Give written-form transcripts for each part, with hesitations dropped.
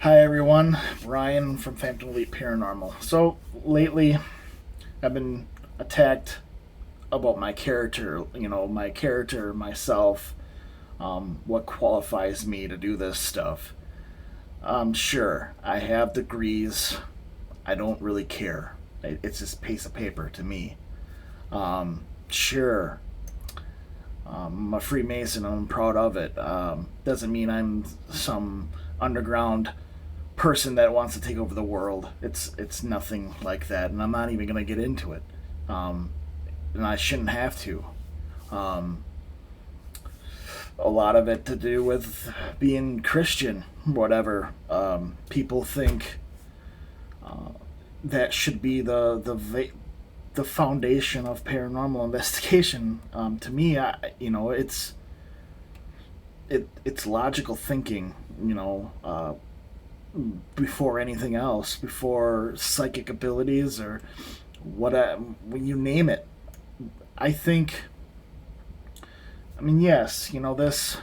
Hi everyone, Ryan from Phantom Elite Paranormal. So lately, I've been attacked about my character. My character, myself, what qualifies me to do this stuff. Sure, I have degrees. I don't really care. It's just a piece of paper to me. Sure, I'm a Freemason. I'm proud of it. Doesn't mean I'm some underground person that wants to take over the world. It's nothing like that, and I'm not even gonna get into it. Um, and I shouldn't have to. Um, a lot of it to do with being Christian, whatever. People think that should be the foundation of paranormal investigation. To me, it's logical thinking. Before anything else, before psychic abilities or when you name it. I think. I mean, yes, this.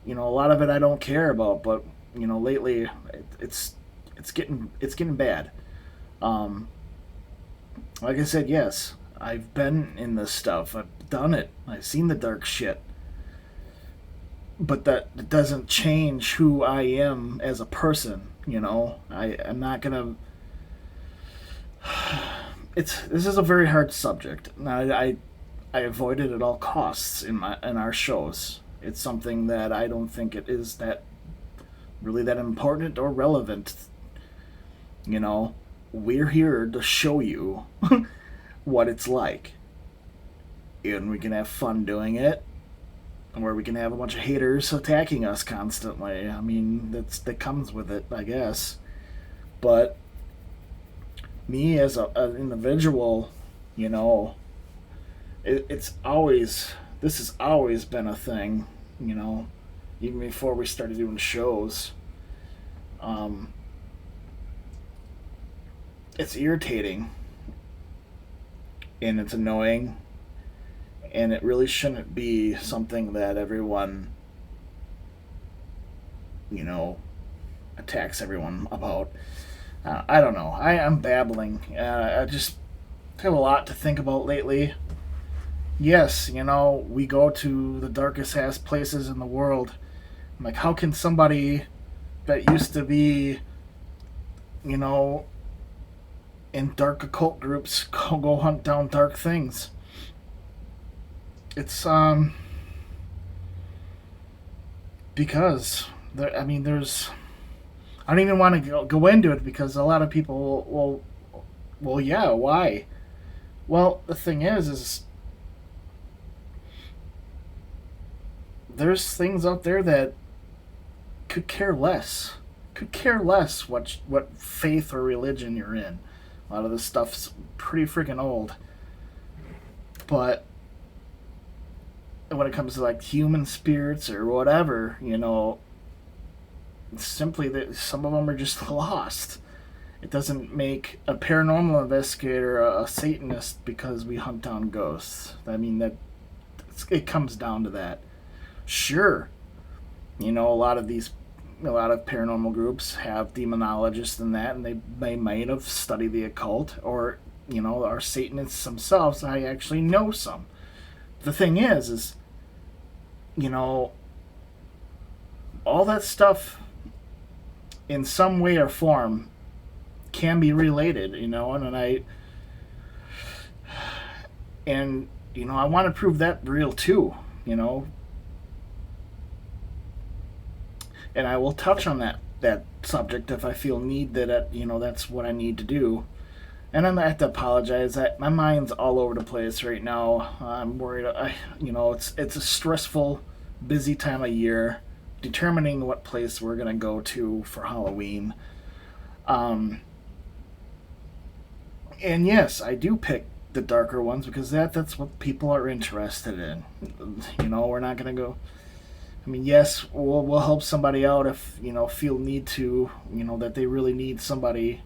A lot of it I don't care about, but lately it's getting bad. Um, like I said, yes, I've been in this stuff. I've done it. I've seen the dark shit. But that doesn't change who I am as a person. I'm not gonna. This is a very hard subject. I avoid it at all costs in our shows. It's something that I don't think it is that really that important or relevant. You know, we're here to show you what it's like, and we can have fun doing it, where we can have a bunch of haters attacking us constantly. I mean, that comes with it, I guess. But me as an individual, you know, it's always this has always been a thing. You know, even before we started doing shows. Um, it's irritating and it's annoying, and it really shouldn't be something that everyone, you know, attacks everyone about. I don't know. I'm babbling. I just have a lot to think about lately. Yes, we go to the darkest ass places in the world. I'm like, how can somebody that used to be, you know, in dark occult groups go hunt down dark things? It's because there's I don't even want to go into it because a lot of people well, yeah, why? Well, the thing is there's things out there that could care less what faith or religion you're in. A lot of this stuff's pretty freaking old, but when it comes to like human spirits or whatever, it's simply that some of them are just lost. It doesn't make a paranormal investigator a Satanist because we hunt down ghosts. I mean that it comes down to that. Sure, a lot of paranormal groups have demonologists and that, and they might have studied the occult, or are Satanists themselves. I actually know some. The thing is all that stuff in some way or form can be related, and I want to prove that real too, and I will touch on that subject if I feel need that that's what I need to do. And I have to apologize. My mind's all over the place right now. I'm worried. It's a stressful, busy time of year, determining what place we're gonna go to for Halloween. Um, and yes, I do pick the darker ones because that's what people are interested in. We're not gonna go. I mean, yes, we'll help somebody out if feel need to. That they really need somebody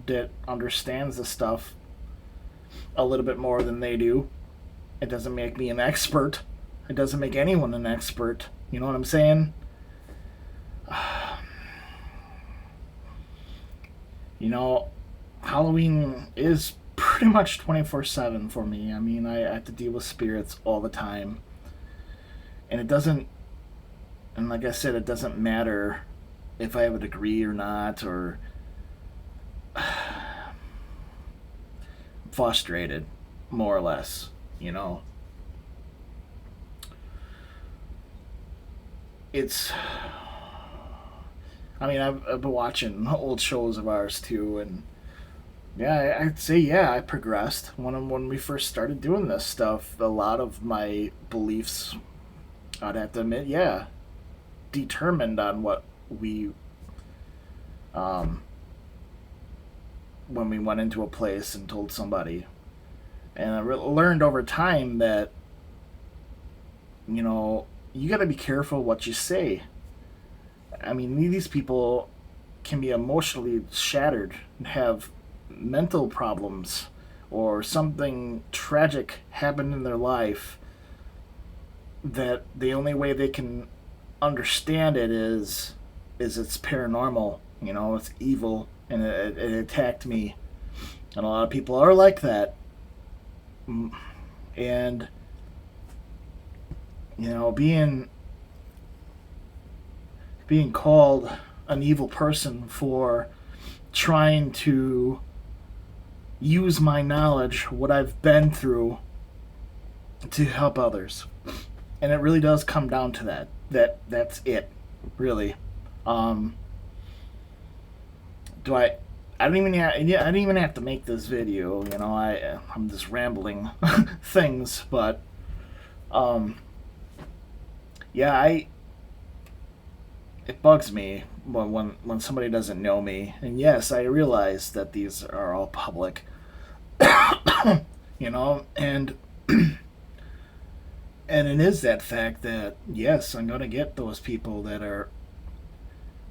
that understands the stuff a little bit more than they do. It doesn't make me an expert. It doesn't make anyone an expert. You know what I'm saying? You know, Halloween is pretty much 24/7 for me. I mean, I have to deal with spirits all the time. And it doesn't, and like I said, it doesn't matter if I have a degree or not, or frustrated, more or less, you know. It's, I mean, I've been watching old shows of ours too, and yeah, I'd say yeah, I progressed. When we first started doing this stuff, a lot of my beliefs, I'd have to admit, yeah, determined on what we, um, when we went into a place and told somebody. And learned over time that, you know, you got to be careful what you say. I mean, these people can be emotionally shattered and have mental problems, or something tragic happened in their life that the only way they can understand it is it's paranormal. You know, it's evil, and it attacked me. And a lot of people are like that. And you know, being called an evil person for trying to use my knowledge, what I've been through, to help others. And it really does come down to that. That's it, really. Um, do I don't even have, yeah, I didn't even have to make this video. You know, I'm just rambling things, but um, yeah, it bugs me when somebody doesn't know me. And yes, I realize that these are all public, you know, and it is that fact that yes, I'm gonna get those people that are,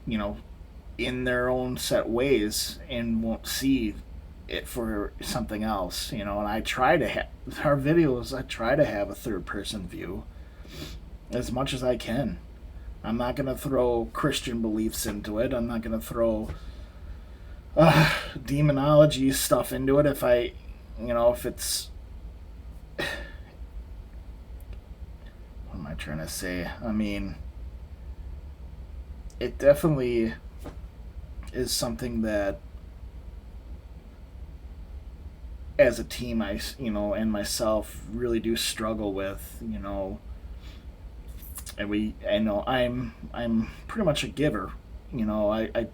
you know, in their own set ways and won't see it for something else, you know. And I try to have our videos. I try to have a third person view as much as I can. I'm not gonna throw Christian beliefs into it. I'm not gonna throw demonology stuff into it if I, you know, if it's. What am I trying to say? I mean, it definitely is something that, as a team, I, you know, and myself really do struggle with, you know. And I know I'm pretty much a giver, you know. I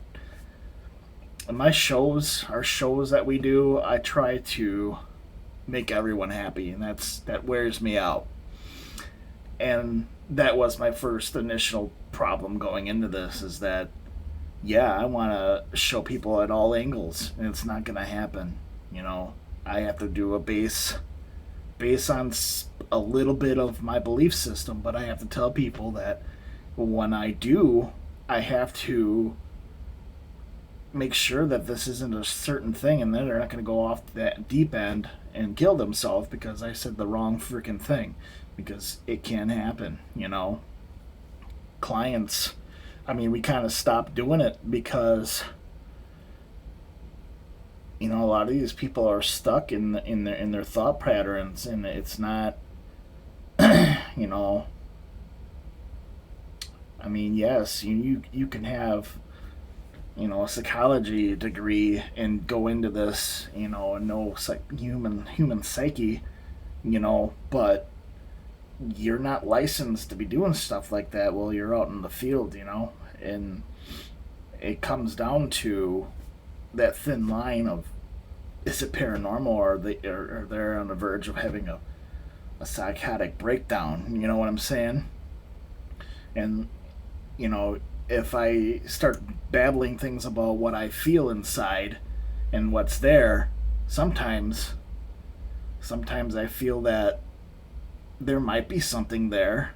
my shows, our shows that we do, I try to make everyone happy, and that wears me out. And that was my first initial problem going into this, is that yeah, I want to show people at all angles, and it's not going to happen. You know, I have to do a base on a little bit of my belief system, but I have to tell people that when I do, I have to make sure that this isn't a certain thing, and then they're not going to go off that deep end and kill themselves because I said the wrong freaking thing, because it can happen, you know. Clients, I mean, we kind of stopped doing it because, you know, a lot of these people are stuck in their thought patterns, and it's not, you know. I mean, yes, you can have, you know, a psychology degree and go into this, you know, and know human psyche, you know, but you're not licensed to be doing stuff like that while you're out in the field, you know. And it comes down to that thin line of, is it paranormal, or are they're on the verge of having a psychotic breakdown, you know what I'm saying? And you know, if I start babbling things about what I feel inside and what's there, sometimes I feel that there might be something there.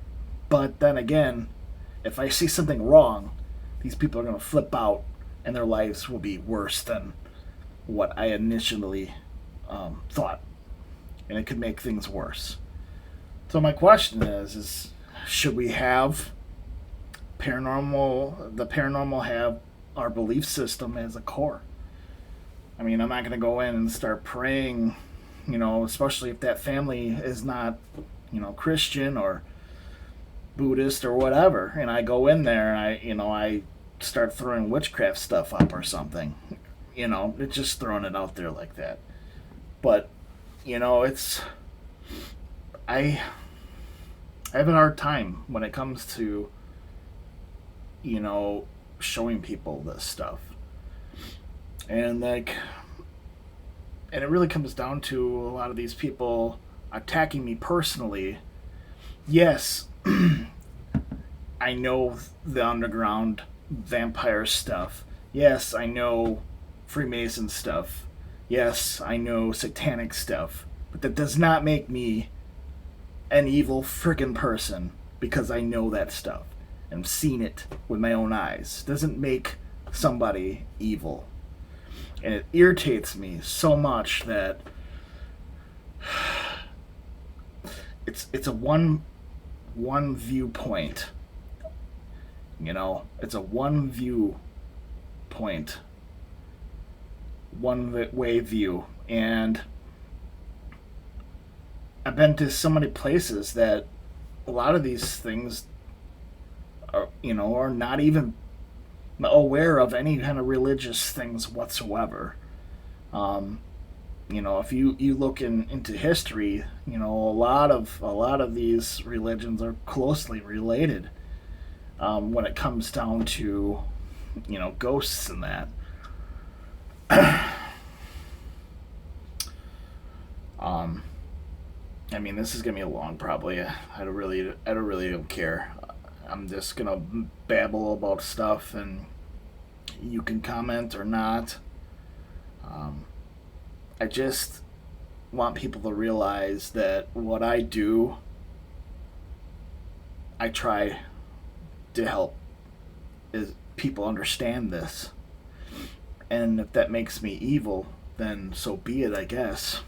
But then again, if I see something wrong, these people are going to flip out, and their lives will be worse than what I initially thought. And it could make things worse. So my question is should we have the paranormal have our belief system as a core? I mean, I'm not going to go in and start praying, especially if that family is not, Christian or Buddhist or whatever. And I go in there and I start throwing witchcraft stuff up or something. It's just throwing it out there like that. But, it's. I have a hard time when it comes to, showing people this stuff. And and it really comes down to a lot of these people attacking me personally. Yes, I know the underground vampire stuff. Yes, I know Freemason stuff. Yes, I know satanic stuff. But that does not make me an evil friggin' person because I know that stuff and seen it with my own eyes. Doesn't make somebody evil. And it irritates me so much that it's a one viewpoint. It's a one viewpoint, one way view. And I've been to so many places that a lot of these things are not even aware of any kind of religious things whatsoever. If you look into history, a lot of these religions are closely related when it comes down to ghosts and that. I mean, this is gonna be a long probably. I don't really don't care. I'm just gonna babble about stuff, and you can comment or not. I just want people to realize that what I do, I try to help is people understand this. And if that makes me evil, then so be it, I guess.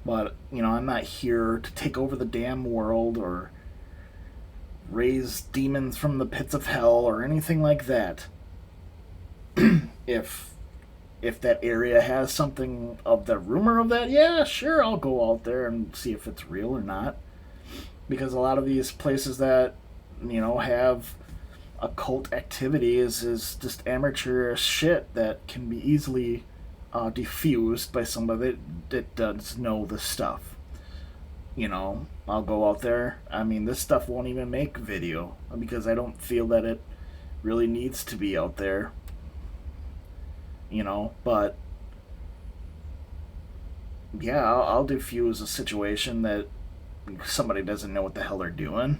But, I'm not here to take over the damn world or raise demons from the pits of hell or anything like that. If that area has something of the rumor of that, yeah, sure, I'll go out there and see if it's real or not. Because a lot of these places that, have occult activity is just amateurish shit that can be easily diffused by somebody that does know the stuff. I'll go out there. I mean, this stuff won't even make video because I don't feel that it really needs to be out there. But yeah, I'll diffuse a situation that somebody doesn't know what the hell they're doing.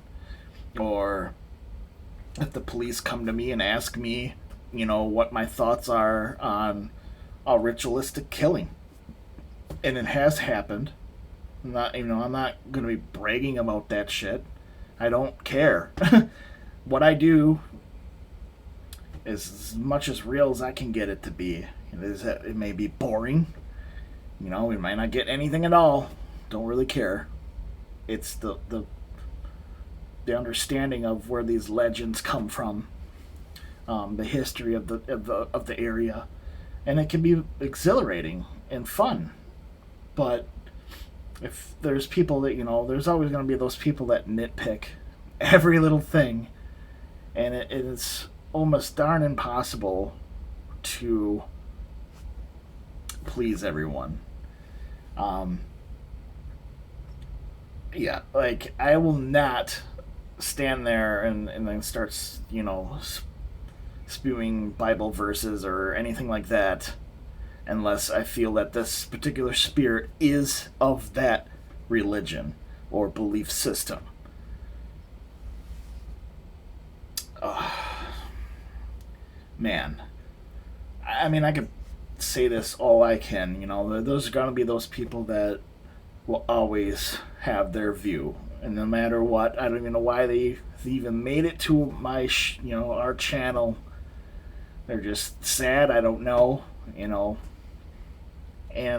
Or if the police come to me and ask me, what my thoughts are on a ritualistic killing. And it has happened. I'm not going to be bragging about that shit. I don't care. What I do is as much as real as I can get it to be. It may be boring. We might not get anything at all. Don't really care. It's the understanding of where these legends come from, the history of the area, and it can be exhilarating and fun. But if there's people that there's always going to be those people that nitpick every little thing, and it is almost darn impossible to please everyone. Yeah, like I will not stand there and then start spewing Bible verses or anything like that unless I feel that this particular spirit is of that religion or belief system. Man, I mean, I could say this all I can. Those are going to be those people that will always have their view, and no matter what, I don't even know why they even made it to my our channel. They're just sad. I don't know, and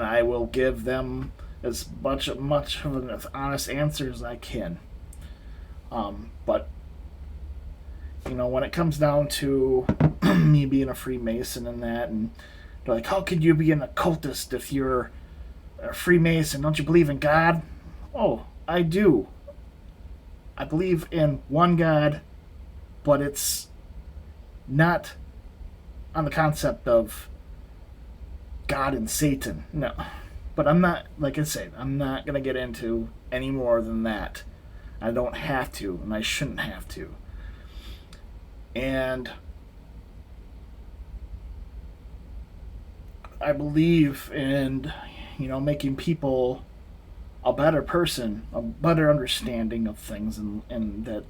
I will give them as much of an honest answer as I can. But when it comes down to me being a Freemason and that, and They're like, how could you be an occultist if you're a Freemason? Don't you believe in God? Oh, I do. I believe in one God, but it's not on the concept of God and Satan. No. But I'm not, like I said, I'm not going to get into any more than that. I don't have to, and I shouldn't have to. And I believe in, making people a better person, a better understanding of things, and that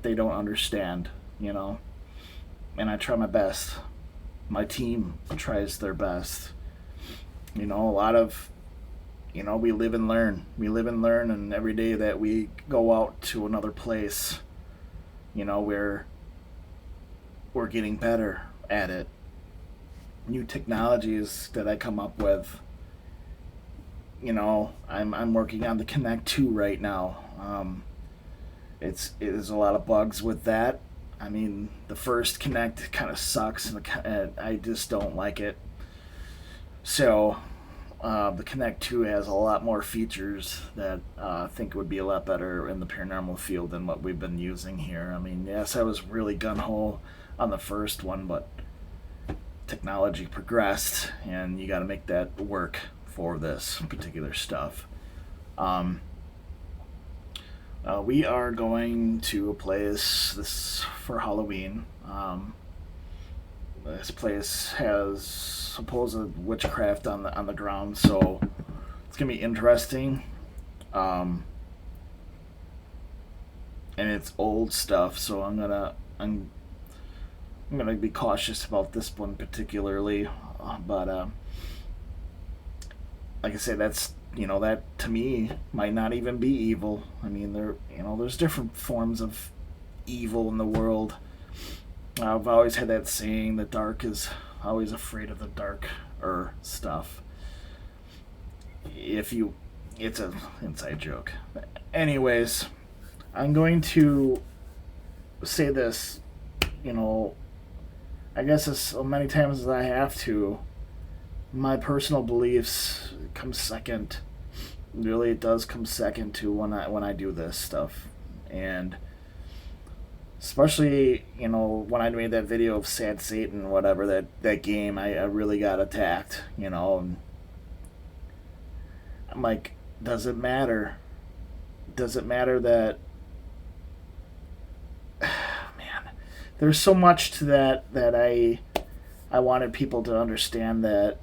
they don't understand, And I try my best. My team tries their best. A lot of, we live and learn. We live and learn, and every day that we go out to another place, we're getting better at it. New technologies that I come up with. I'm working on the Connect 2 right now. There's a lot of bugs with that. I mean, the first Connect kind of sucks, and I just don't like it. So, the Connect 2 has a lot more features that I think would be a lot better in the paranormal field than what we've been using here. I mean, yes, I was really gung-ho on the first one, but technology progressed, and you got to make that work for this particular stuff. We are going to a place this for Halloween. This place has supposed witchcraft on the ground, so it's gonna be interesting. And it's old stuff, so I'm gonna be cautious about this one particularly. But like I say, that to me might not even be evil. I mean, there's different forms of evil in the world. I've always had that saying, the dark is always afraid of the darker stuff. It's an inside joke. Anyways, I'm going to say this, I guess as many times as I have to. My personal beliefs come second. Really, it does come second to when I do this stuff, and especially when I made that video of Sad Satan, whatever that game, I really got attacked. And I'm like, does it matter? Does it matter that? Man, there's so much to that I wanted people to understand that.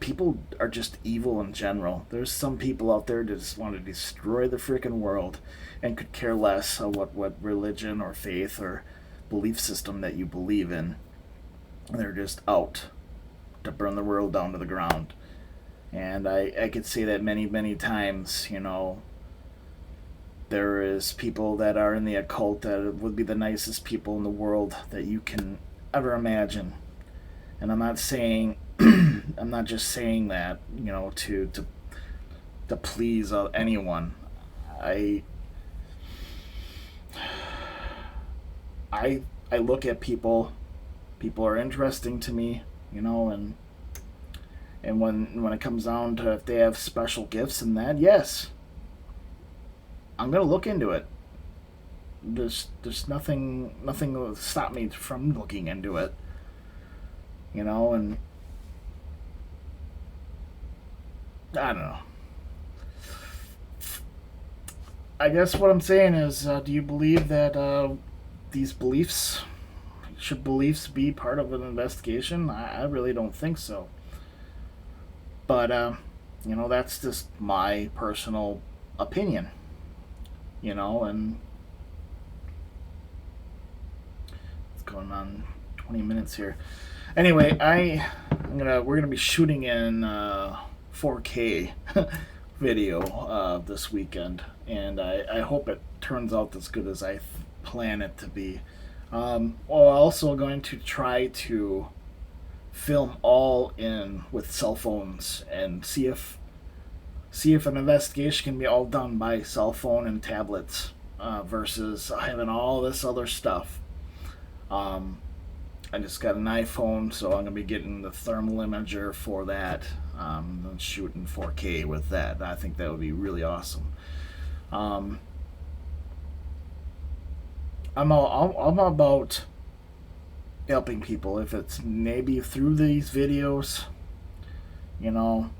People are just evil in general. There's some people out there that just want to destroy the freaking world and could care less of what religion or faith or belief system that you believe in. They're just out to burn the world down to the ground. And I could say that many, many times, there is people that are in the occult that would be the nicest people in the world that you can ever imagine. And I'm not saying, I'm not just saying that, to please anyone. I look at people. People are interesting to me, and when it comes down to if they have special gifts and that, yes, I'm gonna look into it. There's nothing will stop me from looking into it. And I don't know. I guess what I'm saying is, do you believe that these beliefs, should beliefs be part of an investigation? I really don't think so. But, that's just my personal opinion. And it's going on 20 minutes here. Anyway, we're gonna be shooting in 4K video this weekend, and I hope it turns out as good as I plan it to be. We're also going to try to film all in with cell phones and see if an investigation can be all done by cell phone and tablets versus having all this other stuff. Um, I just got an iPhone, so I'm gonna be getting the thermal imager for that. And shooting 4K with that. I think that would be really awesome. Um, I'm about helping people. If it's maybe through these videos, you know,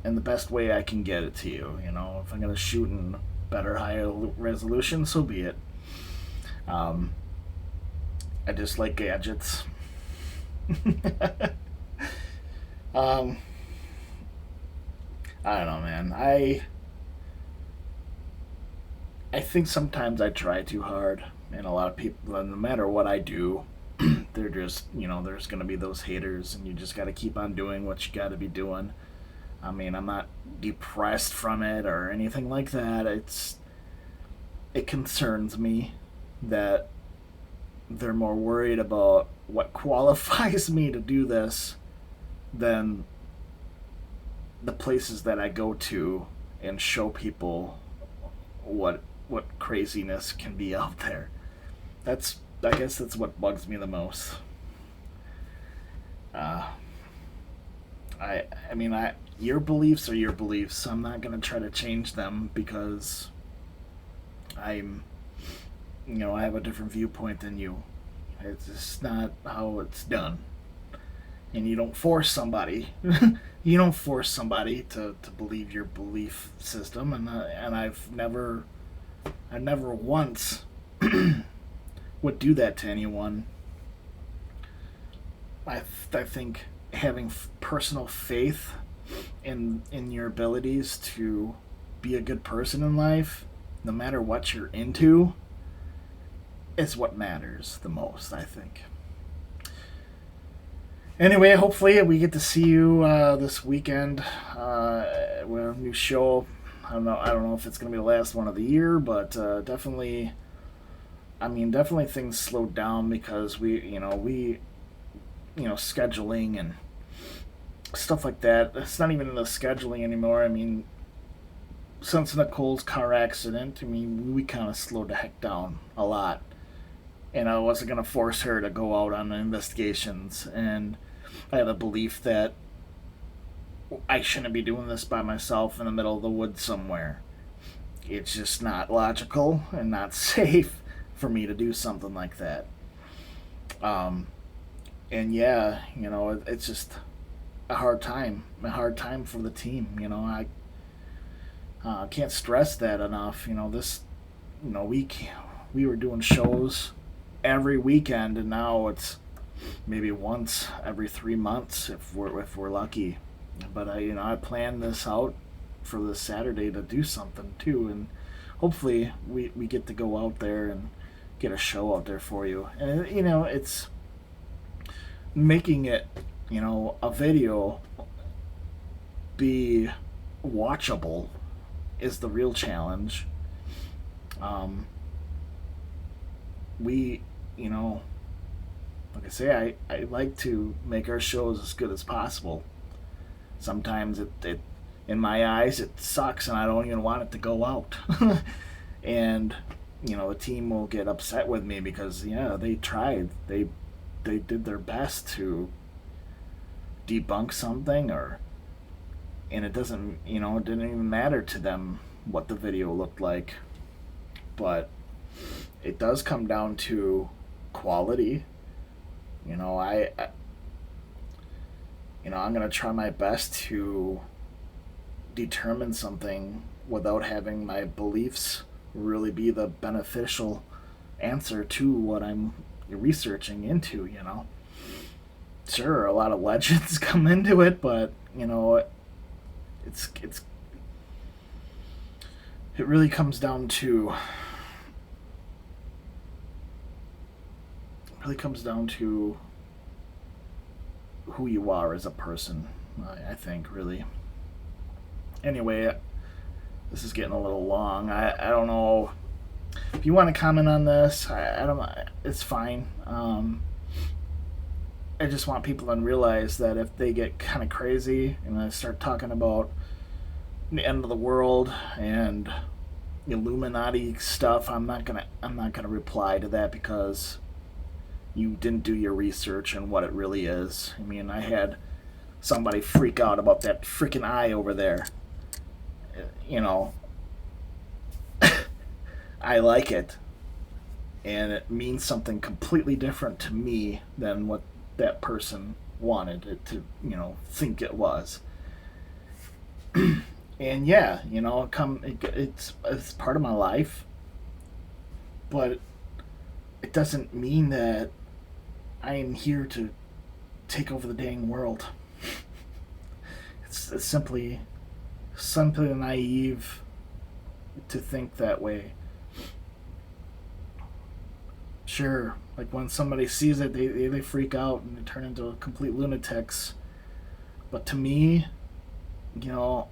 in the best way I can get it to you. If I'm gonna shoot in better, higher resolution, so be it. Um, I just like gadgets. um, I don't know, man. I think sometimes I try too hard, and a lot of people, no matter what I do, they're just, there's gonna be those haters, and you just got to keep on doing what you got to be doing. I mean, I'm not depressed from it or anything like that. It concerns me that they're more worried about what qualifies me to do this than the places that I go to and show people what craziness can be out there. I guess that's what bugs me the most. Uh, I mean, your beliefs are your beliefs. I'm not gonna try to change them because I'm, I have a different viewpoint than you. It's just not how it's done. And you don't force somebody. You don't force somebody to believe your belief system. And I never once would do that to anyone. I think having personal faith in your abilities to be a good person in life, no matter what you're into, is what matters the most, I think. Anyway, hopefully we get to see you this weekend with a new show. I don't know if it's gonna be the last one of the year, but definitely. I mean, definitely things slowed down because scheduling and stuff like that. It's not even in the scheduling anymore. I mean, since Nicole's car accident, I mean, we kind of slowed the heck down a lot. And I wasn't going to force her to go out on investigations. And I have a belief that I shouldn't be doing this by myself in the middle of the woods somewhere. It's just not logical and not safe for me to do something like that. Um, and yeah, it's just a hard time for the team. I can't stress that enough. We were doing shows every weekend, and now it's maybe once every 3 months if we're lucky. But I planned this out for this Saturday to do something too, and hopefully we get to go out there and get a show out there for you. And it's making it, a video be watchable is the real challenge. Um, we, like I say, I like to make our shows as good as possible. Sometimes it in my eyes it sucks and I don't even want it to go out. And the team will get upset with me because they tried, they did their best to debunk something, and it doesn't, it didn't even matter to them what the video looked like. But it does come down to quality. I'm gonna try my best to determine something without having my beliefs really be the beneficial answer to what I'm researching into. Sure, a lot of legends come into it, but it's it really comes down to who you are as a person. I think really. Anyway, this is getting a little long. I don't know if you want to comment on this. I don't. It's fine. I just want people to realize that if they get kind of crazy and I start talking about the end of the world and Illuminati stuff, I'm not gonna reply to that because you didn't do your research on what it really is. I mean, I had somebody freak out about that freaking eye over there. You know, I like it, and it means something completely different to me than what that person wanted it to, think it was. And yeah, it's part of my life, but it doesn't mean that I am here to take over the dang world. It's simply naive to think that way. Sure, like when somebody sees it, they freak out and they turn into complete lunatics. But to me, you know,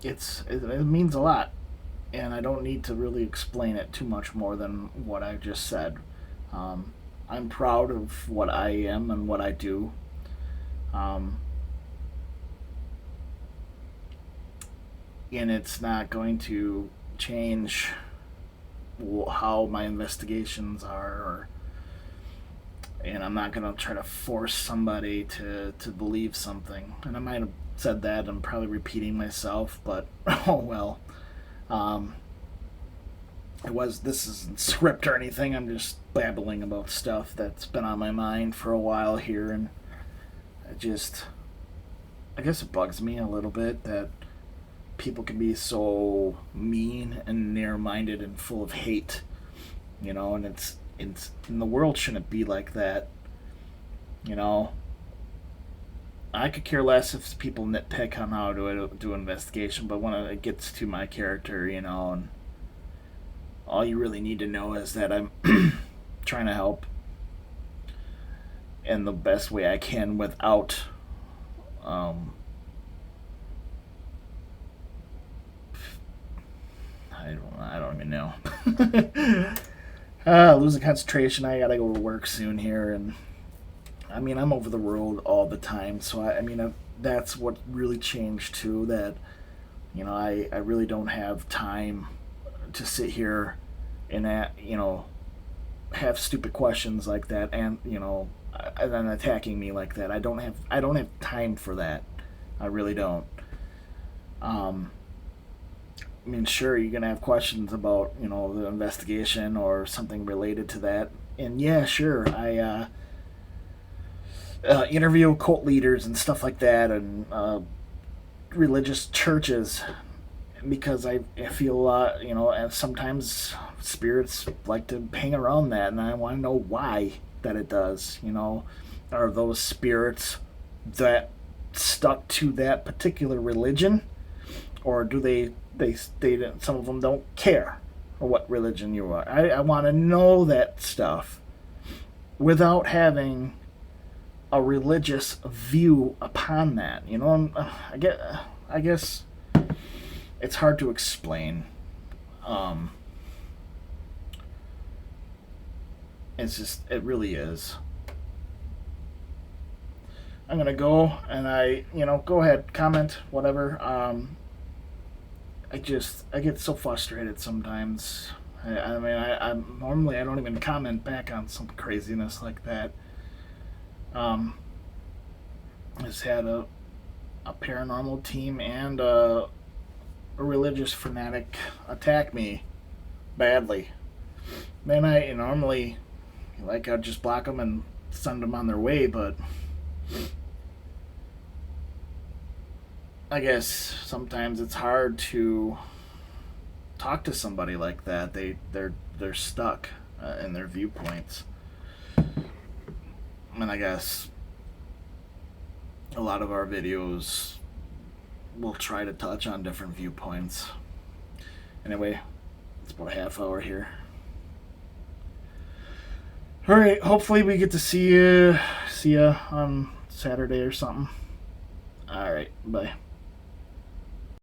it means a lot, and I don't need to really explain it too much more than what I just said. Um, I'm proud of what I am and what I do. Um, and it's not going to change how my investigations are, and I'm not going to try to force somebody to believe something. And I might have said that, I'm probably repeating myself, but oh well. Um, this isn't script or anything, I'm just babbling about stuff that's been on my mind for a while here, and I guess it bugs me a little bit that people can be so mean and narrow-minded and full of hate, and and the world shouldn't be like that. you know I could care less if people nitpick on how to do an investigation, but when it gets to my character, and all you really need to know is that I'm trying to help in the best way I can without um, I don't even know. Losing concentration. I gotta go to work soon here, and I mean I'm over the road all the time, so that's what really changed too. That I really don't have time to sit here and have stupid questions like that, and then attacking me like that. I don't have time for that. I really don't. Um, sure, you're gonna have questions about the investigation or something related to that, and yeah, sure, I interview cult leaders and stuff like that, and religious churches, because I feel and sometimes spirits like to hang around that, and I want to know why that it does. Are those spirits that stuck to that particular religion, or do they some of them don't care what religion you are? I want to know that stuff without having a religious view upon that. I guess it's hard to explain. Um, it really is. I'm gonna go, and go ahead, comment, whatever. I get so frustrated sometimes. I normally I don't even comment back on some craziness like that. Um, I just had a paranormal team and a religious fanatic attack me badly. Man, I normally I'd just block them and send them on their way, but I guess sometimes it's hard to talk to somebody like that. They're stuck in their viewpoints, and I guess a lot of our videos will try to touch on different viewpoints. Anyway, it's about a half hour here. All right, hopefully we get to see you on Saturday or something. All right, bye.